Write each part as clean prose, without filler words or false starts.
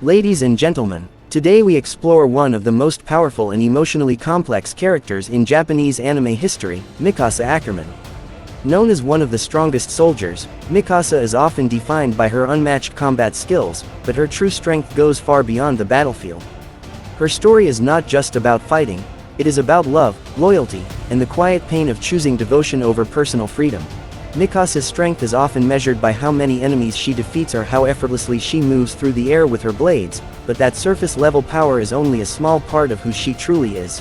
Ladies and gentlemen, today we explore one of the most powerful and emotionally complex characters in Japanese anime history, Mikasa Ackerman. Known as one of the strongest soldiers, Mikasa is often defined by her unmatched combat skills, but her true strength goes far beyond the battlefield. Her story is not just about fighting, it is about love, loyalty, and the quiet pain of choosing devotion over personal freedom. Mikasa's strength is often measured by how many enemies she defeats or how effortlessly she moves through the air with her blades, but that surface-level power is only a small part of who she truly is.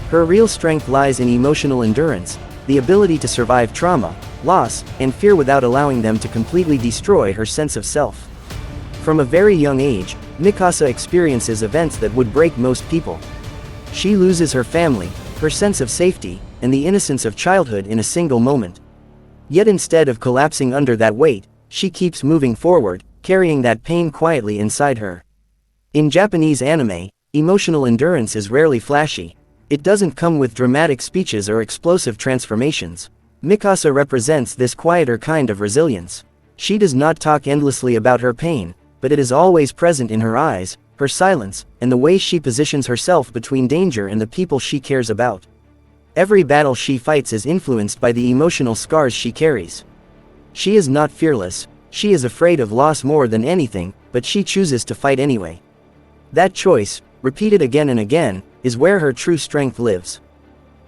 Her real strength lies in emotional endurance, the ability to survive trauma, loss, and fear without allowing them to completely destroy her sense of self. From a very young age, Mikasa experiences events that would break most people. She loses her family, her sense of safety, and the innocence of childhood in a single moment. Yet instead of collapsing under that weight, she keeps moving forward, carrying that pain quietly inside her. In Japanese anime, emotional endurance is rarely flashy. It doesn't come with dramatic speeches or explosive transformations. Mikasa represents this quieter kind of resilience. She does not talk endlessly about her pain, but it is always present in her eyes, her silence, and the way she positions herself between danger and the people she cares about. Every battle she fights is influenced by the emotional scars she carries. She is not fearless, she is afraid of loss more than anything, but she chooses to fight anyway. That choice, repeated again and again, is where her true strength lives.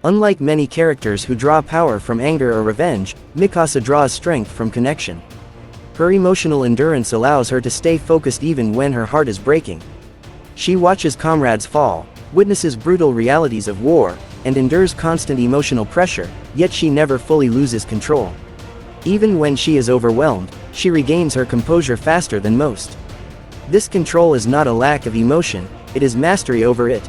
Unlike many characters who draw power from anger or revenge, Mikasa draws strength from connection. Her emotional endurance allows her to stay focused even when her heart is breaking. She watches comrades fall, witnesses brutal realities of war, and endures constant emotional pressure, yet she never fully loses control. Even when she is overwhelmed, she regains her composure faster than most. This control is not a lack of emotion, it is mastery over it.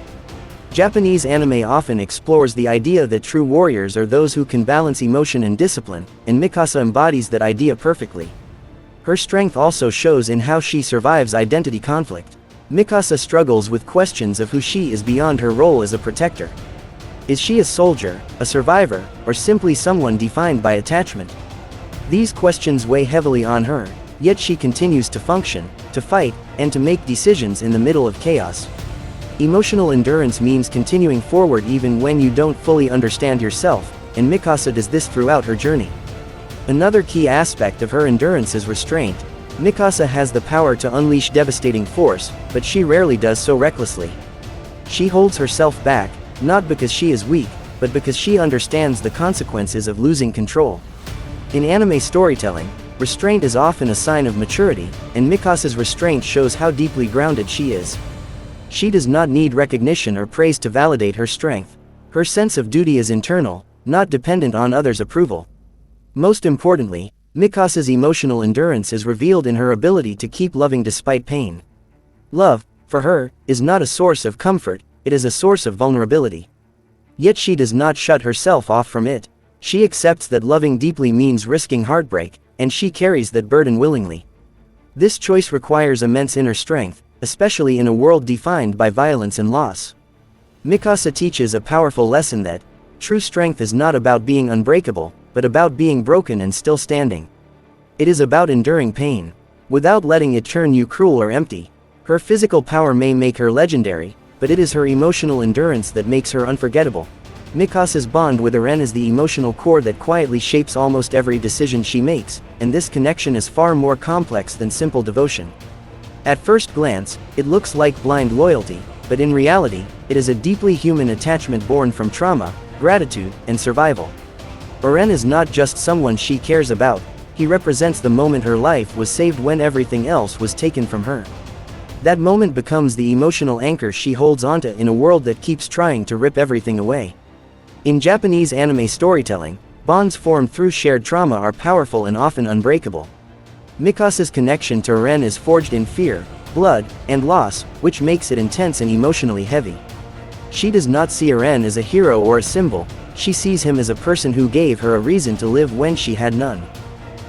Japanese anime often explores the idea that true warriors are those who can balance emotion and discipline, and Mikasa embodies that idea perfectly. Her strength also shows in how she survives identity conflict. Mikasa struggles with questions of who she is beyond her role as a protector. Is she a soldier, a survivor, or simply someone defined by attachment? These questions weigh heavily on her, yet she continues to function, to fight, and to make decisions in the middle of chaos. Emotional endurance means continuing forward even when you don't fully understand yourself, and Mikasa does this throughout her journey. Another key aspect of her endurance is restraint. Mikasa has the power to unleash devastating force, but she rarely does so recklessly. She holds herself back, not because she is weak, but because she understands the consequences of losing control. In anime storytelling, restraint is often a sign of maturity, and Mikasa's restraint shows how deeply grounded she is. She does not need recognition or praise to validate her strength. Her sense of duty is internal, not dependent on others' approval. Most importantly, Mikasa's emotional endurance is revealed in her ability to keep loving despite pain. Love, for her, is not a source of comfort, it is a source of vulnerability. Yet she does not shut herself off from it. She accepts that loving deeply means risking heartbreak, and she carries that burden willingly. This choice requires immense inner strength, especially in a world defined by violence and loss. Mikasa teaches a powerful lesson that true strength is not about being unbreakable, but about being broken and still standing. It is about enduring pain, without letting it turn you cruel or empty. Her physical power may make her legendary, but it is her emotional endurance that makes her unforgettable. Mikasa's bond with Eren is the emotional core that quietly shapes almost every decision she makes, and this connection is far more complex than simple devotion. At first glance, it looks like blind loyalty, but in reality, it is a deeply human attachment born from trauma, gratitude, and survival. Eren is not just someone she cares about, he represents the moment her life was saved when everything else was taken from her. That moment becomes the emotional anchor she holds onto in a world that keeps trying to rip everything away. In Japanese anime storytelling, bonds formed through shared trauma are powerful and often unbreakable. Mikasa's connection to Eren is forged in fear, blood, and loss, which makes it intense and emotionally heavy. She does not see Eren as a hero or a symbol, she sees him as a person who gave her a reason to live when she had none.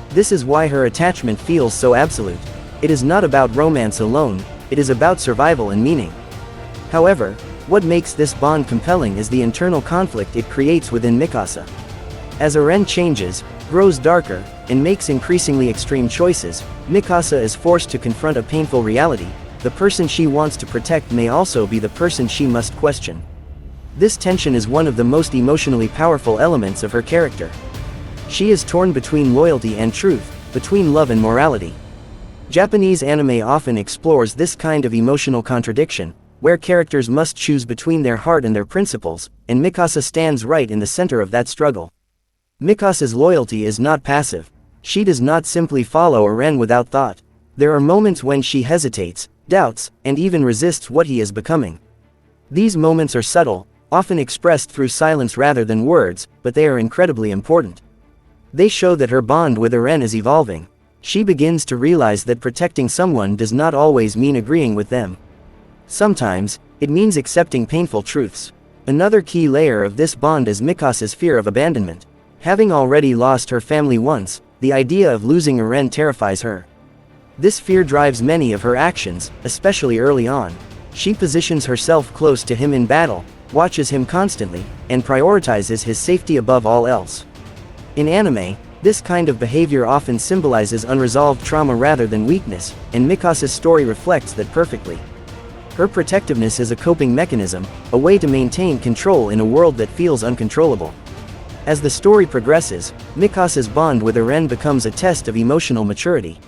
This is why her attachment feels so absolute. It is not about romance alone, it is about survival and meaning. However, what makes this bond compelling is the internal conflict it creates within Mikasa. As Eren changes, grows darker, and makes increasingly extreme choices, Mikasa is forced to confront a painful reality. the person she wants to protect may also be the person she must question. This tension is one of the most emotionally powerful elements of her character. She is torn between loyalty and truth, between love and morality. Japanese anime often explores this kind of emotional contradiction, where characters must choose between their heart and their principles, and Mikasa stands right in the center of that struggle. Mikasa's loyalty is not passive. She does not simply follow Eren without thought. There are moments when she hesitates, doubts, and even resists what he is becoming. These moments are subtle, often expressed through silence rather than words, but they are incredibly important. They show that her bond with Eren is evolving. She begins to realize that protecting someone does not always mean agreeing with them. Sometimes, it means accepting painful truths. Another key layer of this bond is Mikasa's fear of abandonment. Having already lost her family once, the idea of losing Eren terrifies her. This fear drives many of her actions, especially early on. She positions herself close to him in battle, watches him constantly, and prioritizes his safety above all else. In anime, this kind of behavior often symbolizes unresolved trauma rather than weakness, and Mikasa's story reflects that perfectly. Her protectiveness is a coping mechanism, a way to maintain control in a world that feels uncontrollable. As the story progresses, Mikasa's bond with Eren becomes a test of emotional maturity.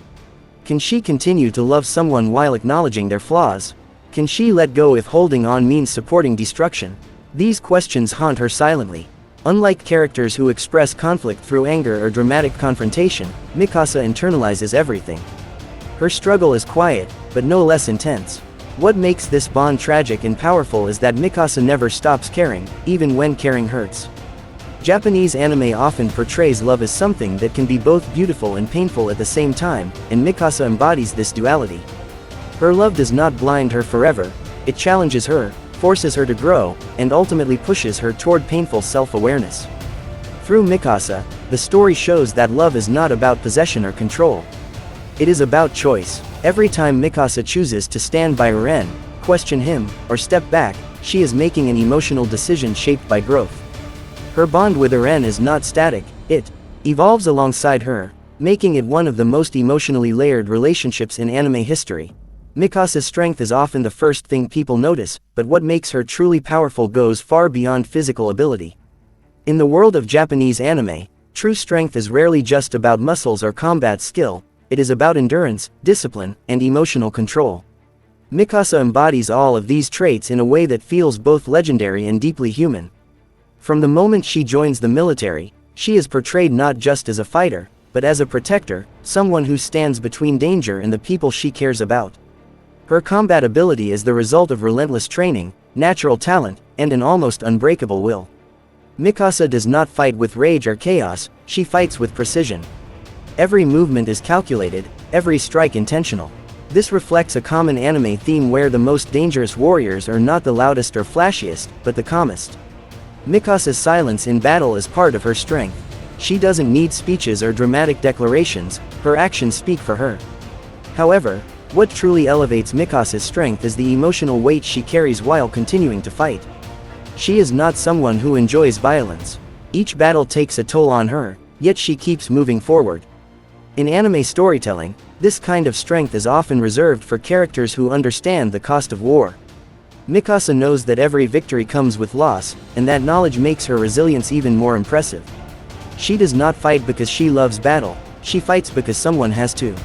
Can she continue to love someone while acknowledging their flaws? Can she let go if holding on means supporting destruction? These questions haunt her silently. Unlike characters who express conflict through anger or dramatic confrontation, Mikasa internalizes everything. Her struggle is quiet, but no less intense. What makes this bond tragic and powerful is that Mikasa never stops caring, even when caring hurts. Japanese anime often portrays love as something that can be both beautiful and painful at the same time, and Mikasa embodies this duality. Her love does not blind her forever, it challenges her, forces her to grow, and ultimately pushes her toward painful self-awareness. Through Mikasa, the story shows that love is not about possession or control. It is about choice. Every time Mikasa chooses to stand by Eren, question him, or step back, she is making an emotional decision shaped by growth. Her bond with Eren is not static, it evolves alongside her, making it one of the most emotionally layered relationships in anime history. Mikasa's strength is often the first thing people notice, but what makes her truly powerful goes far beyond physical ability. In the world of Japanese anime, true strength is rarely just about muscles or combat skill, it is about endurance, discipline, and emotional control. Mikasa embodies all of these traits in a way that feels both legendary and deeply human. From the moment she joins the military, she is portrayed not just as a fighter, but as a protector, someone who stands between danger and the people she cares about. Her combat ability is the result of relentless training, natural talent, and an almost unbreakable will. Mikasa does not fight with rage or chaos, she fights with precision. Every movement is calculated, every strike intentional. This reflects a common anime theme where the most dangerous warriors are not the loudest or flashiest, but the calmest. Mikasa's silence in battle is part of her strength. She doesn't need speeches or dramatic declarations, her actions speak for her. However, what truly elevates Mikasa's strength is the emotional weight she carries while continuing to fight. She is not someone who enjoys violence. Each battle takes a toll on her, yet she keeps moving forward. In anime storytelling, this kind of strength is often reserved for characters who understand the cost of war. Mikasa knows that every victory comes with loss, and that knowledge makes her resilience even more impressive. She does not fight because she loves battle, she fights because someone has to.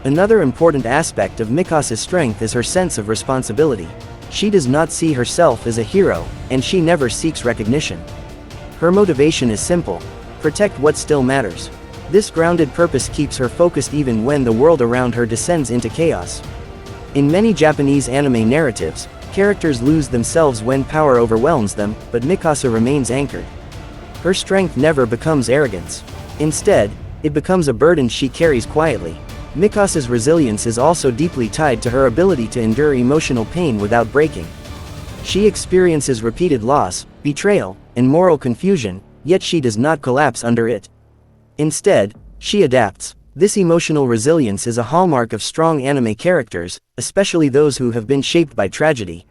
Another important aspect of Mikasa's strength is her sense of responsibility. She does not see herself as a hero, and she never seeks recognition. Her motivation is simple: protect what still matters. This grounded purpose keeps her focused even when the world around her descends into chaos. In many Japanese anime narratives, characters lose themselves when power overwhelms them, but Mikasa remains anchored. Her strength never becomes arrogance. Instead, it becomes a burden she carries quietly. Mikasa's resilience is also deeply tied to her ability to endure emotional pain without breaking. She experiences repeated loss, betrayal, and moral confusion, yet she does not collapse under it. Instead, she adapts. This emotional resilience is a hallmark of strong anime characters, especially those who have been shaped by tragedy.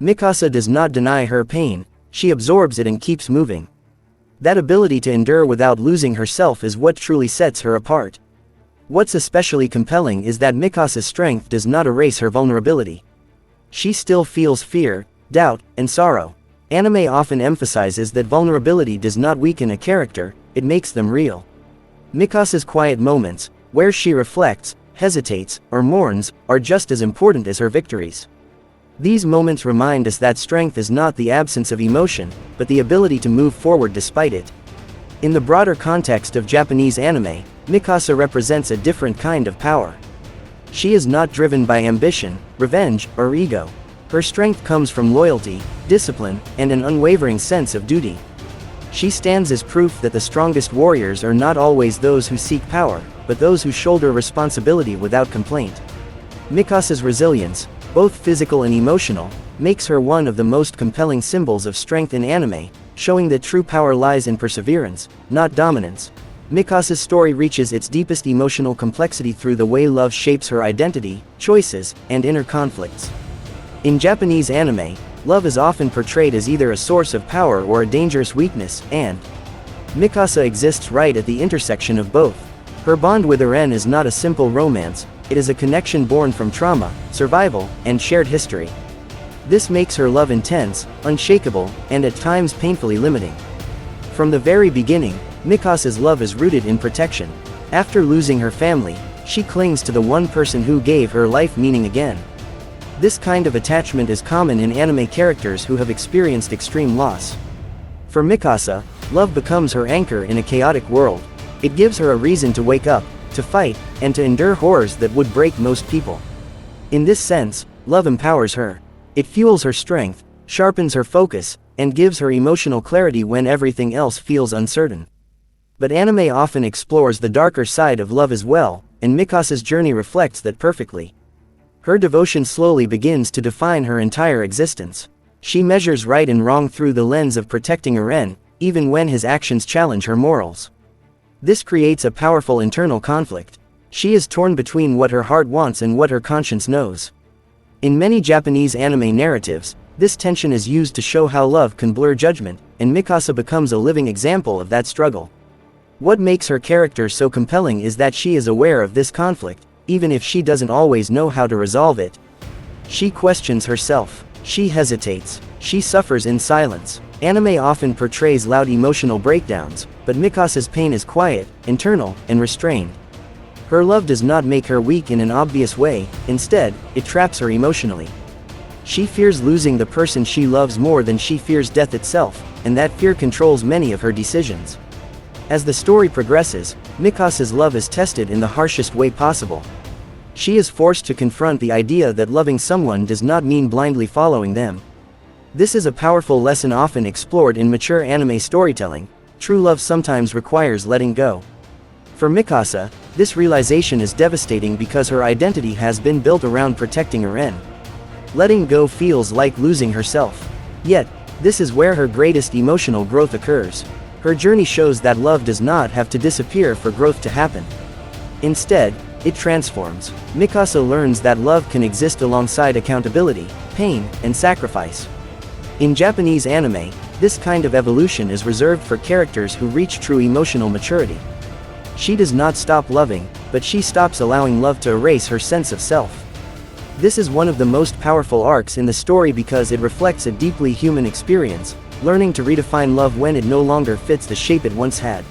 Mikasa does not deny her pain, she absorbs it and keeps moving. That ability to endure without losing herself is what truly sets her apart. What's especially compelling is that Mikasa's strength does not erase her vulnerability. She still feels fear, doubt, and sorrow. Anime often emphasizes that vulnerability does not weaken a character, it makes them real. Mikasa's quiet moments, where she reflects, hesitates, or mourns, are just as important as her victories. These moments remind us that strength is not the absence of emotion, but the ability to move forward despite it. In the broader context of Japanese anime, Mikasa represents a different kind of power. She is not driven by ambition, revenge, or ego. Her strength comes from loyalty, discipline, and an unwavering sense of duty. She stands as proof that the strongest warriors are not always those who seek power, but those who shoulder responsibility without complaint. Mikasa's resilience, both physical and emotional, makes her one of the most compelling symbols of strength in anime, showing that true power lies in perseverance, not dominance. Mikasa's story reaches its deepest emotional complexity through the way love shapes her identity, choices, and inner conflicts. In Japanese anime, love is often portrayed as either a source of power or a dangerous weakness, and Mikasa exists right at the intersection of both. Her bond with Eren is not a simple romance, it is a connection born from trauma, survival, and shared history. This makes her love intense, unshakable, and at times painfully limiting. From the very beginning, Mikasa's love is rooted in protection. After losing her family, she clings to the one person who gave her life meaning again. This kind of attachment is common in anime characters who have experienced extreme loss. For Mikasa, love becomes her anchor in a chaotic world. It gives her a reason to wake up, to fight, and to endure horrors that would break most people. In this sense, love empowers her. It fuels her strength, sharpens her focus, and gives her emotional clarity when everything else feels uncertain. But anime often explores the darker side of love as well, and Mikasa's journey reflects that perfectly. Her devotion slowly begins to define her entire existence. She measures right and wrong through the lens of protecting Eren, even when his actions challenge her morals. This creates a powerful internal conflict. She is torn between what her heart wants and what her conscience knows. In many Japanese anime narratives, this tension is used to show how love can blur judgment, and Mikasa becomes a living example of that struggle. What makes her character so compelling is that she is aware of this conflict, even if she doesn't always know how to resolve it. She questions herself. She hesitates. She suffers in silence. Anime often portrays loud emotional breakdowns, but Mikasa's pain is quiet, internal, and restrained. Her love does not make her weak in an obvious way, instead, it traps her emotionally. She fears losing the person she loves more than she fears death itself, and that fear controls many of her decisions. As the story progresses, Mikasa's love is tested in the harshest way possible. She is forced to confront the idea that loving someone does not mean blindly following them. This is a powerful lesson often explored in mature anime storytelling. True love sometimes requires letting go. For Mikasa, this realization is devastating because her identity has been built around protecting Eren. Letting go feels like losing herself. Yet, this is where her greatest emotional growth occurs. Her journey shows that love does not have to disappear for growth to happen. Instead, it transforms. Mikasa learns that love can exist alongside accountability, pain, and sacrifice. In Japanese anime, this kind of evolution is reserved for characters who reach true emotional maturity. She does not stop loving, but she stops allowing love to erase her sense of self. This is one of the most powerful arcs in the story because it reflects a deeply human experience, learning to redefine love when it no longer fits the shape it once had.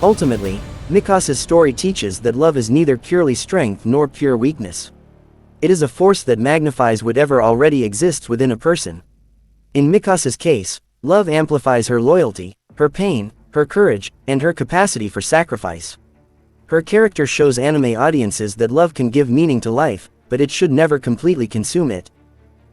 Ultimately, Mikasa's story teaches that love is neither purely strength nor pure weakness. It is a force that magnifies whatever already exists within a person. In Mikasa's case, love amplifies her loyalty, her pain, her courage, and her capacity for sacrifice. Her character shows anime audiences that love can give meaning to life, but it should never completely consume it.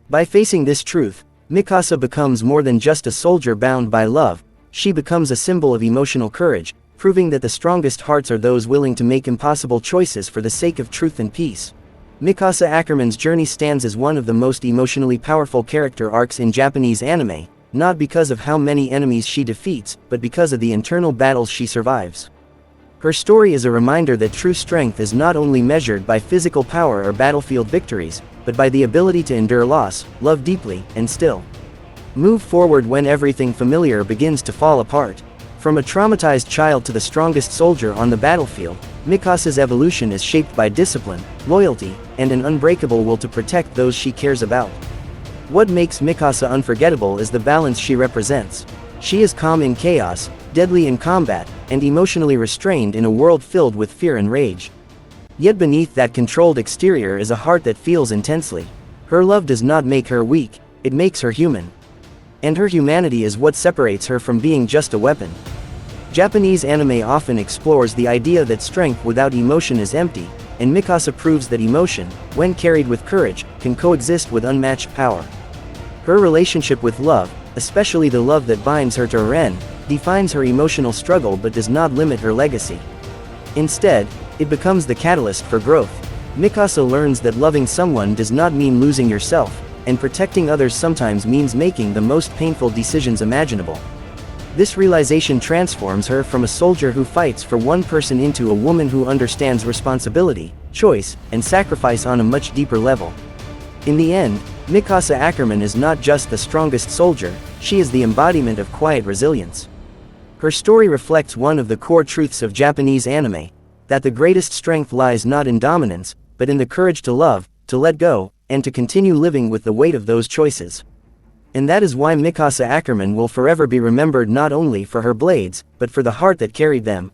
By facing this truth, Mikasa becomes more than just a soldier bound by love, she becomes a symbol of emotional courage, proving that the strongest hearts are those willing to make impossible choices for the sake of truth and peace. Mikasa Ackerman's journey stands as one of the most emotionally powerful character arcs in Japanese anime, not because of how many enemies she defeats, but because of the internal battles she survives. Her story is a reminder that true strength is not only measured by physical power or battlefield victories, but by the ability to endure loss, love deeply, and still move forward when everything familiar begins to fall apart. From a traumatized child to the strongest soldier on the battlefield, Mikasa's evolution is shaped by discipline, loyalty, and an unbreakable will to protect those she cares about. What makes Mikasa unforgettable is the balance she represents. She is calm in chaos, deadly in combat, and emotionally restrained in a world filled with fear and rage. Yet beneath that controlled exterior is a heart that feels intensely. Her love does not make her weak, it makes her human. And her humanity is what separates her from being just a weapon. Japanese anime often explores the idea that strength without emotion is empty, and Mikasa proves that emotion, when carried with courage, can coexist with unmatched power. Her relationship with love, especially the love that binds her to Eren, defines her emotional struggle but does not limit her legacy. Instead, it becomes the catalyst for growth. Mikasa learns that loving someone does not mean losing yourself, and protecting others sometimes means making the most painful decisions imaginable. This realization transforms her from a soldier who fights for one person into a woman who understands responsibility, choice, and sacrifice on a much deeper level. In the end, Mikasa Ackerman is not just the strongest soldier, she is the embodiment of quiet resilience. Her story reflects one of the core truths of Japanese anime, that the greatest strength lies not in dominance, but in the courage to love, to let go, and to continue living with the weight of those choices. And that is why Mikasa Ackerman will forever be remembered not only for her blades, but for the heart that carried them,